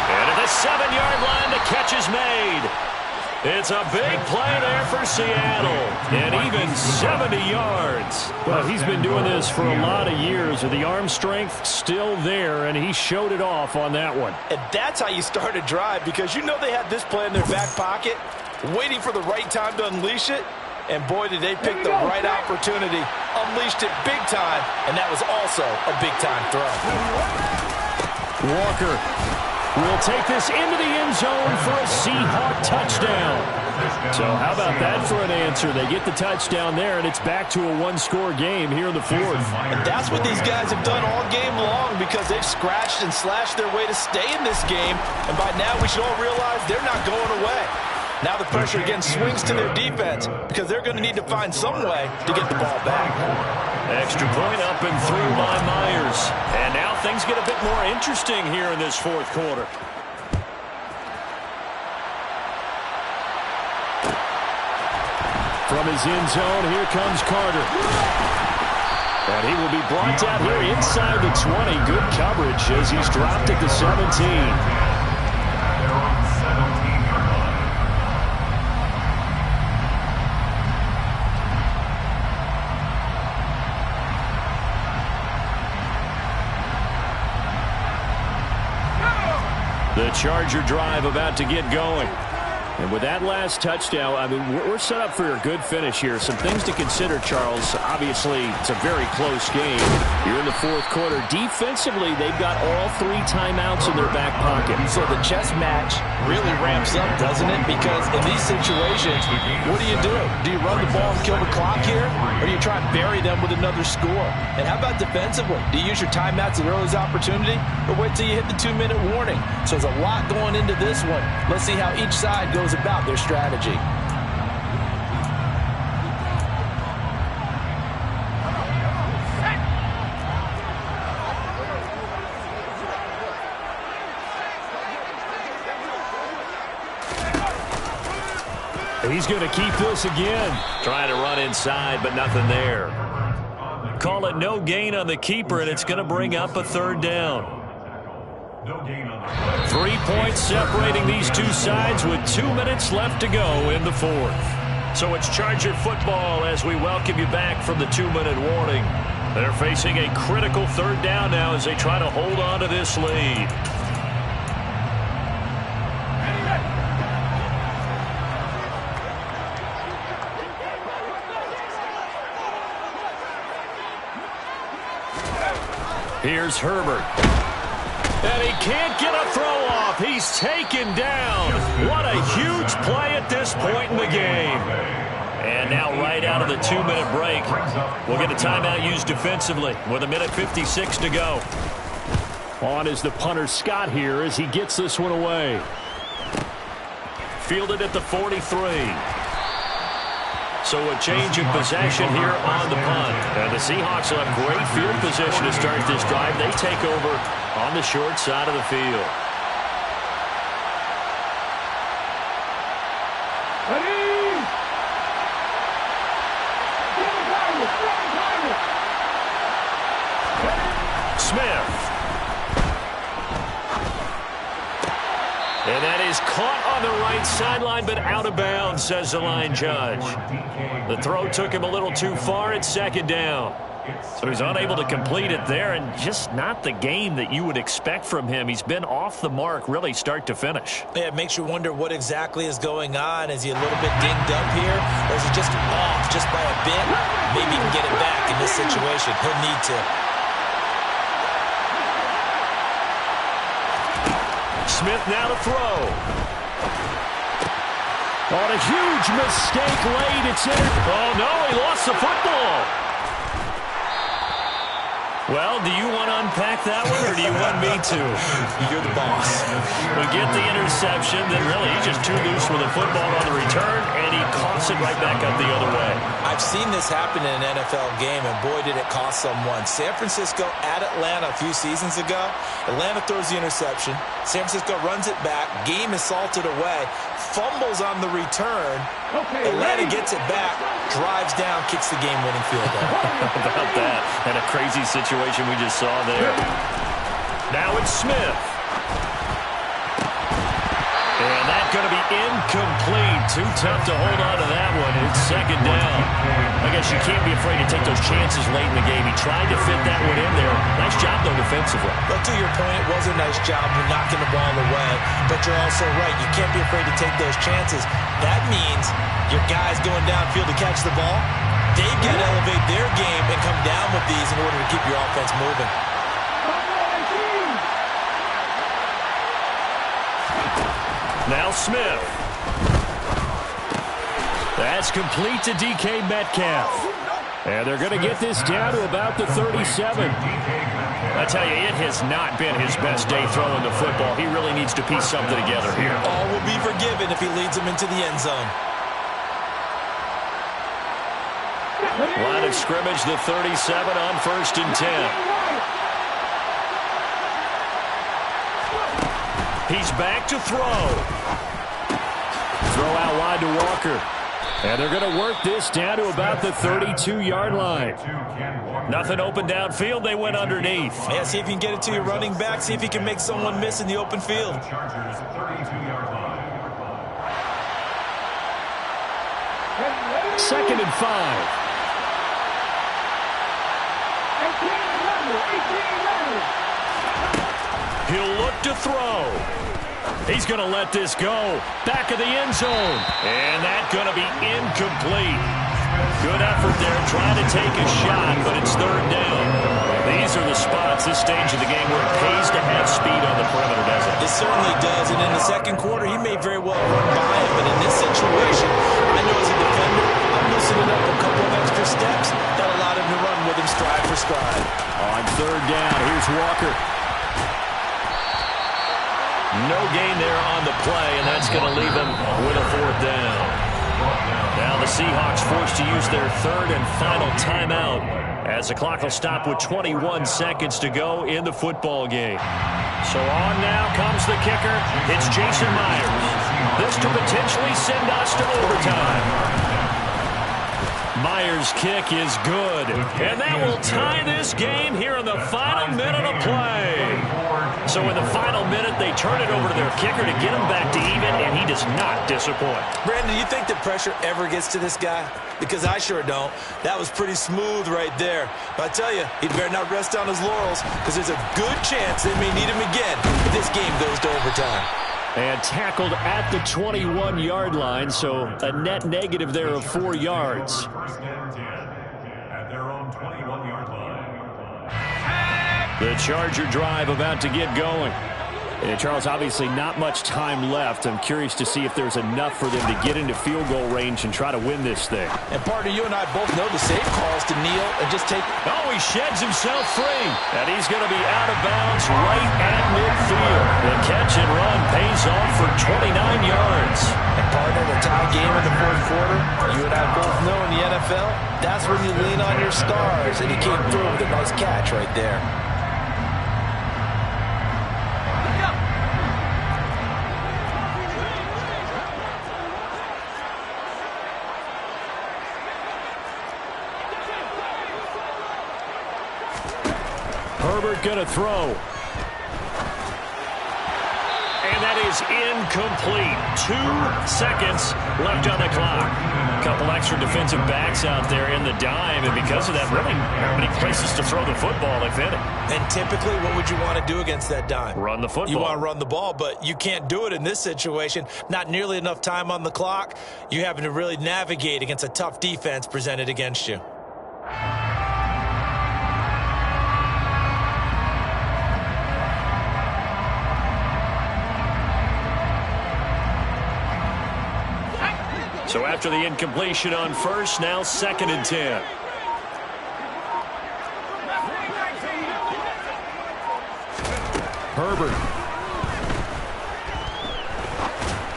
And at the 7-yard line, the catch is made. It's a big play there for Seattle. And even 70 yards. Well, he's been doing this for a lot of years with the arm strength still there, and he showed it off on that one. And that's how you start a drive, because you know they had this play in their back pocket, waiting for the right time to unleash it. And boy, did they pick the right opportunity. Unleashed it big time, and that was also a big-time throw. Walker will take this into the end zone for a Seahawk touchdown. So how about that for an answer? They get the touchdown there, and it's back to a 1-score game here in the fourth. And that's what these guys have done all game long, because they've scratched and slashed their way to stay in this game. And by now, we should all realize they're not going away. Now the pressure again swings to their defense, because they're going to need to find some way to get the ball back. Extra point up and through by Myers. And now things get a bit more interesting here in this fourth quarter. From his end zone, here comes Carter. And he will be brought down here inside the 20. Good coverage as he's dropped at the 17. The Charger drive about to get going. And with that last touchdown, I mean, we're set up for a good finish here. Some things to consider, Charles. Obviously, it's a very close game. You're in the fourth quarter. Defensively, they've got all 3 timeouts in their back pocket. So the chess match really ramps up, doesn't it? Because in these situations, what do? Do you run the ball and kill the clock here? Or do you try and bury them with another score? And how about defensively? Do you use your timeouts at earliest opportunity? Or wait till you hit the 2-minute warning? So there's a lot going into this one. Let's see how each side goes about their strategy. He's going to keep this again. Trying to run inside, but nothing there. Call it no gain on the keeper, and it's going to bring up a 3rd down. 3 points separating these two sides with 2 minutes left to go in the 4th. So it's Charger football as we welcome you back from the 2-minute warning. They're facing a critical 3rd down now as they try to hold on to this lead. Here's Herbert. And he can't get a throw off. He's taken down. What a huge play at this point in the game. And now right out of the 2-minute break, we'll get a timeout used defensively with 1:56 to go. On is the punter Scott here as he gets this one away. Fielded at the 43. So a change of possession here on the punt. And the Seahawks will have great field position to start this drive. They take over on the short side of the field. Smith. And that is caught on the right sideline, but out of bounds, says the line judge. The throw took him a little too far at 2nd down. So he's unable to complete it there, and just not the game that you would expect from him. He's been off the mark, really, start to finish. Yeah, it makes you wonder what exactly is going on. Is he a little bit dinged up here, or is he just off just by a bit? Maybe he can get it back in this situation. He'll need to. Smith now to throw. On a huge mistake late. It's in. Oh, no, he lost the football. Well, do you want to unpack that one, or do you want me to? You're the boss. We get the interception, then really he's just too loose with the football on the return, and he coughs it right back up the other way. I've seen this happen in an NFL game, and boy, did it cost someone. San Francisco at Atlanta a few seasons ago. Atlanta throws the interception. San Francisco runs it back. Game is salted away. Fumbles on the return. Atlanta gets it back, drives down, kicks the game-winning field goal. How about that? And a crazy situation we just saw there. Now it's Smith. And that's going to be incomplete. Too tough to hold on to that one. It's 2nd down. I guess you can't be afraid to take those chances late in the game. He tried to fit that one in there. Nice job, though, defensively. But to your point, it was a nice job of knocking the ball away. But you're also right. You can't be afraid to take those chances. That means your guys going downfield to catch the ball, they've got to elevate their game and come down with these in order to keep your offense moving. Now Smith. That's complete to DK Metcalf. And they're going to get this down to about the 37. I tell you, it has not been his best day throwing the football. He really needs to piece something together here. All will be forgiven if he leads them into the end zone. Line of scrimmage, the 37 on 1st and 10. He's back to throw. Throw out wide to Walker. And they're going to work this down to about the 32-yard line. Nothing open downfield. They went underneath. Yeah, see if you can get it to your running back. See if you can make someone miss in the open field. Chargers 32-yard line. 2nd and 5. 18 He'll look to throw. He's going to let this go. Back of the end zone. And that's going to be incomplete. Good effort there trying to take a shot, but it's 3rd down. These are the spots, this stage of the game, where it pays to have speed on the perimeter, doesn't it? It certainly does, and in the second quarter, he may very well run by him. But in this situation, I know as a defender, I'm loosening up a couple of extra steps that allowed him to run with him stride for stride. On 3rd down, here's Walker. No gain there on the play, and that's going to leave him with a 4th down. Now the Seahawks forced to use their 3rd and final timeout as the clock will stop with 21 seconds to go in the football game. So on now comes the kicker. It's Jason Myers. This to potentially send us to overtime. Myers' kick is good, and that will tie this game here in the final minute of play. So in the final minute, they turn it over to their kicker to get him back to even, and he does not disappoint. Brandon, do you think the pressure ever gets to this guy? Because I sure don't. That was pretty smooth right there. But I tell you, he'd better not rest on his laurels, because there's a good chance they may need him again if this game goes to overtime. And tackled at the 21-yard line, so a net negative there of 4 yards. 1st and 10 at their own 21-yard line. The Charger drive about to get going. And Charles, obviously not much time left. I'm curious to see if there's enough for them to get into field goal range and try to win this thing. And partner, you and I both know the safe calls to kneel and just take... Oh, he sheds himself free. And he's going to be out of bounds right at midfield. The catch and run pays off for 29 yards. And partner, the tie game in the 4th quarter, you and I both know in the NFL, that's when you lean on your stars. And he came through with a nice catch right there. Herbert going to throw. And that is incomplete. 2 seconds left on the clock. A couple extra defensive backs out there in the dime, and because of that, really not many places to throw the football, if any. And typically, what would you want to do against that dime? Run the football. You want to run the ball, but you can't do it in this situation. Not nearly enough time on the clock. You're having to really navigate against a tough defense presented against you. So after the incompletion on 1st, now 2nd and 10. Herbert.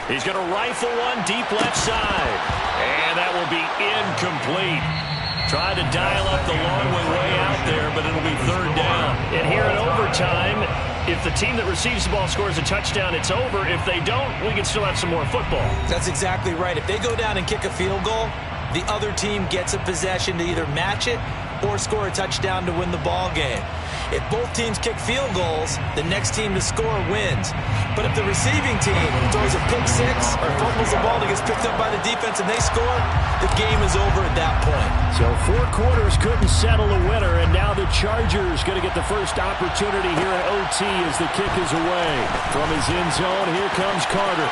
He's going to rifle one deep left side. And that will be incomplete. Tried to dial up the long way out there, but it'll be 3rd down. And here in overtime, if the team that receives the ball scores a touchdown, it's over. If they don't, we can still have some more football. That's exactly right. If they go down and kick a field goal, the other team gets a possession to either match it or score a touchdown to win the ball game. If both teams kick field goals, the next team to score wins. But if the receiving team throws a pick six or fumbles the ball that gets picked up by the defense and they score, the game is over at that point. So 4 quarters couldn't settle a winner, and now the Chargers going to get the first opportunity here in OT as the kick is away. From his end zone, here comes Carter.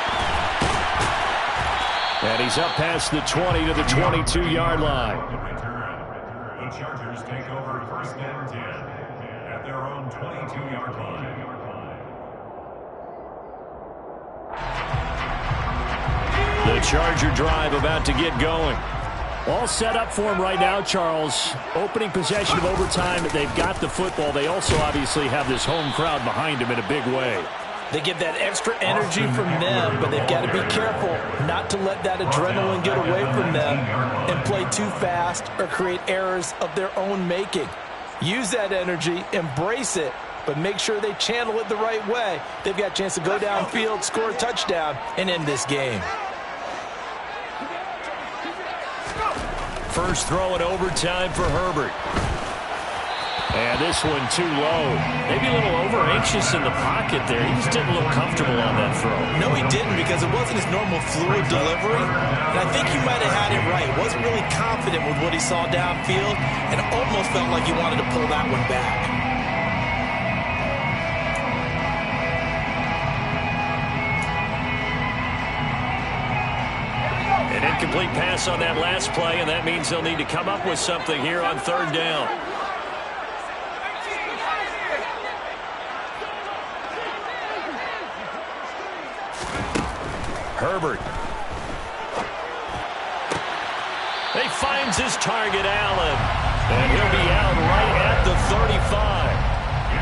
And he's up past the 20 to the 22-yard line. The Chargers take over 1st and 10 at their own 22-yard line. The Charger drive about to get going. All set up for him right now, Charles. Opening possession of overtime. They've got the football. They also obviously have this home crowd behind them in a big way. They get that extra energy from them, but they've got to be careful not to let that adrenaline get away from them and play too fast or create errors of their own making. Use that energy, embrace it, but make sure they channel it the right way. They've got a chance to go downfield, score a touchdown, and end this game. first throw in overtime for Herbert. And this one too low. Maybe a little over-anxious in the pocket there. He just didn't look comfortable on that throw. No, he didn't, because it wasn't his normal fluid delivery. And I think he might have had it right. Wasn't really confident with what he saw downfield, and almost felt like he wanted to pull that one back. An incomplete pass on that last play, and that means they'll need to come up with something here on third down. Herbert. He finds his target, Allen. And he'll be out right at the 35.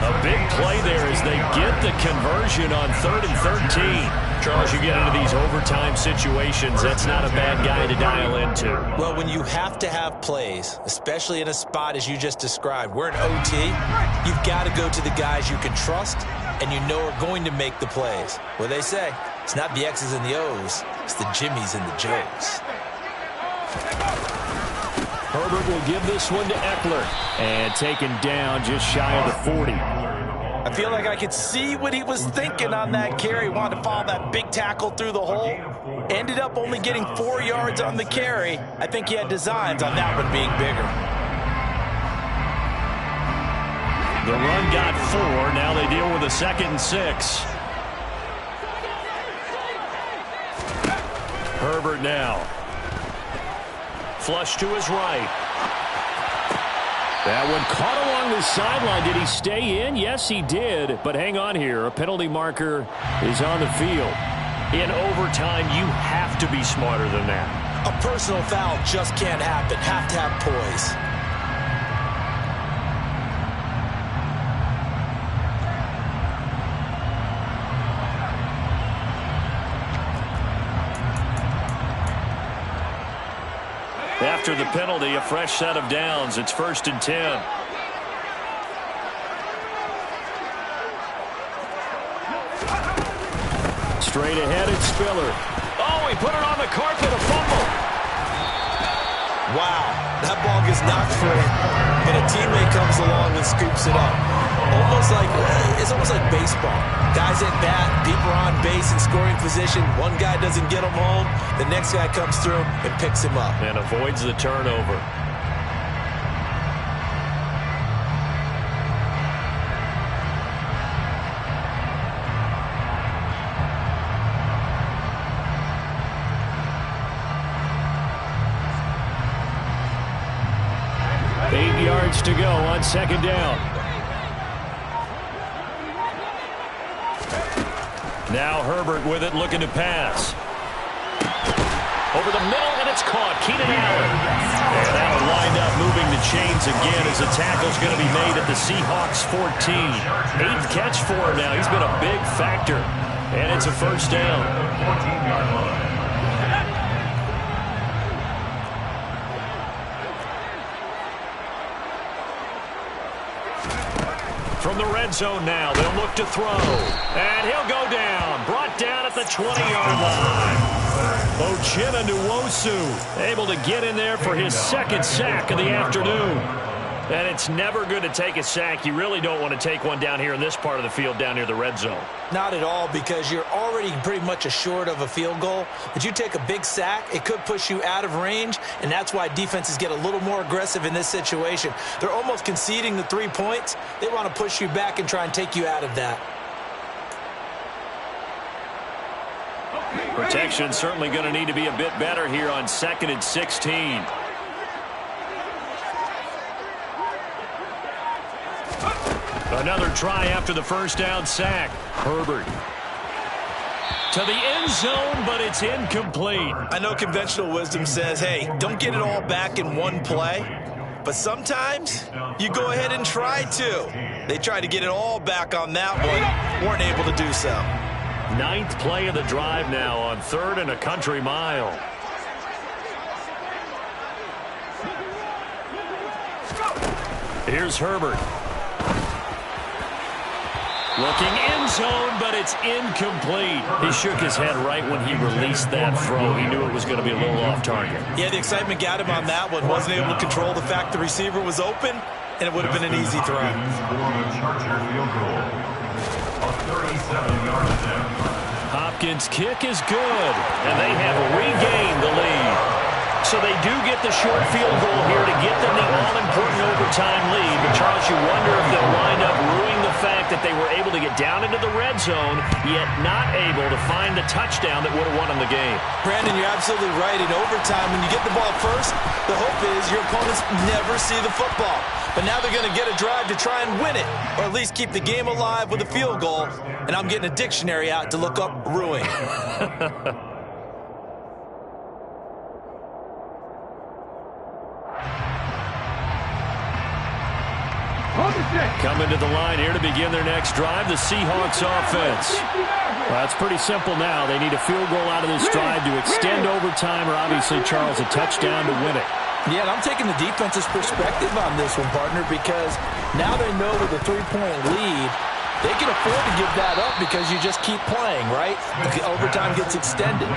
A big play there as they get the conversion on 3rd and 13. Charles, you get into these overtime situations, that's not a bad guy to dial into. Well, when you have to have plays, especially in a spot as you just described, we're in OT, you've got to go to the guys you can trust and you know are going to make the plays. What they say, it's not the X's and the O's, it's the Jimmies and the Joes. Herbert will give this one to Eckler. And taken down just shy of the 40. I feel like I could see what he was thinking on that carry. Wanted to follow that big tackle through the hole. Ended up only getting 4 yards on the carry. I think he had designs on that one being bigger. The run got 4. Now they deal with a 2nd and 6. Herbert now. Flush to his right. That one caught along the sideline. Did he stay in? Yes, he did. But hang on here. A penalty marker is on the field. In overtime, you have to be smarter than that. A personal foul just can't happen. Have to have poise. After the penalty, a fresh set of downs. It's 1st and 10. Straight ahead, it's Spiller. Oh, he put it on the carpet, a fumble. Wow, that ball gets knocked free, but a teammate comes along and scoops it up. It's almost like baseball. Guys at bat, people are on base in scoring position. One guy doesn't get him home. The next guy comes through and picks him up. And avoids the turnover. To go on 2nd down. Now Herbert with it, looking to pass. Over the middle, and it's caught. Keenan Allen. And that one lined up, moving the chains again as the tackle's going to be made at the Seahawks 14. 8th catch for him now. He's been a big factor. And it's a 1st down. 14-yard line. From the red zone now, they'll look to throw. And he'll go down. Brought down at the 20-yard line. Uchenna Nwosu able to get in there for his 2nd sack of the afternoon. And it's never good to take a sack. You really don't want to take one down here in this part of the field down near the red zone. Not at all, because you're already pretty much assured of a field goal. But you take a big sack, it could push you out of range, and that's why defenses get a little more aggressive in this situation. They're almost conceding the 3 points. They want to push you back and try and take you out of that. Protection certainly going to need to be a bit better here on 2nd and 16. Another try after the 1st down sack. Herbert to the end zone, but it's incomplete. I know conventional wisdom says, hey, don't get it all back in one play. But sometimes you go ahead and try to. They tried to get it all back on that one. Weren't able to do so. 9th play of the drive now on 3rd and a country mile. Here's Herbert. Looking end zone, but it's incomplete. He shook his head right when he released that throw. He knew it was going to be a little off target. Yeah, the excitement got him on that one. Wasn't able to control the fact the receiver was open, and it would have been an easy throw. Hopkins' kick is good, and they have regained the lead. So they do get the short field goal here to get them the all-important overtime lead. But, Charles, you wonder if they'll wind up ruining the fact that they were able to get down into the red zone, yet not able to find the touchdown that would have won them the game. Brandon, you're absolutely right. In overtime, when you get the ball first, the hope is your opponents never see the football. But now they're going to get a drive to try and win it, or at least keep the game alive with a field goal. And I'm getting a dictionary out to look up ruin. Coming to the line here to begin their next drive, the Seahawks offense. Well, it's pretty simple now. They need a field goal out of this drive to extend overtime, or obviously, Charles, a touchdown to win it. Yeah, and I'm taking the defense's perspective on this one, partner, because now they know with a 3-point lead, they can afford to give that up because you just keep playing, right? The overtime gets extended.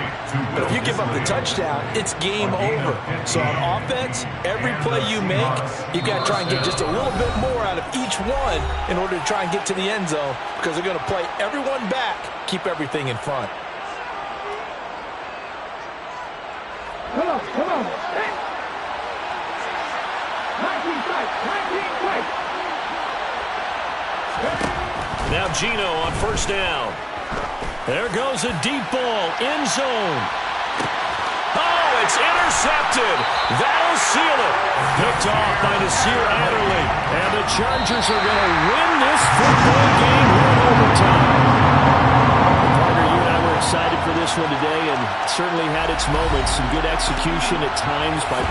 But if you give up the touchdown, it's game over. So on offense, every play you make, you've got to try and get just a little bit more out of each one in order to try and get to the end zone, because they're going to play everyone back, keep everything in front. Come on, come on. 19 fight. Now Gino on first down. There goes a deep ball, end zone. Oh, it's intercepted. That'll seal it. Picked off by Nasir Adderley. And the Chargers are going to win this football game here in overtime. Partner, you and I were excited for this one today, and certainly had its moments. Some good execution at times by both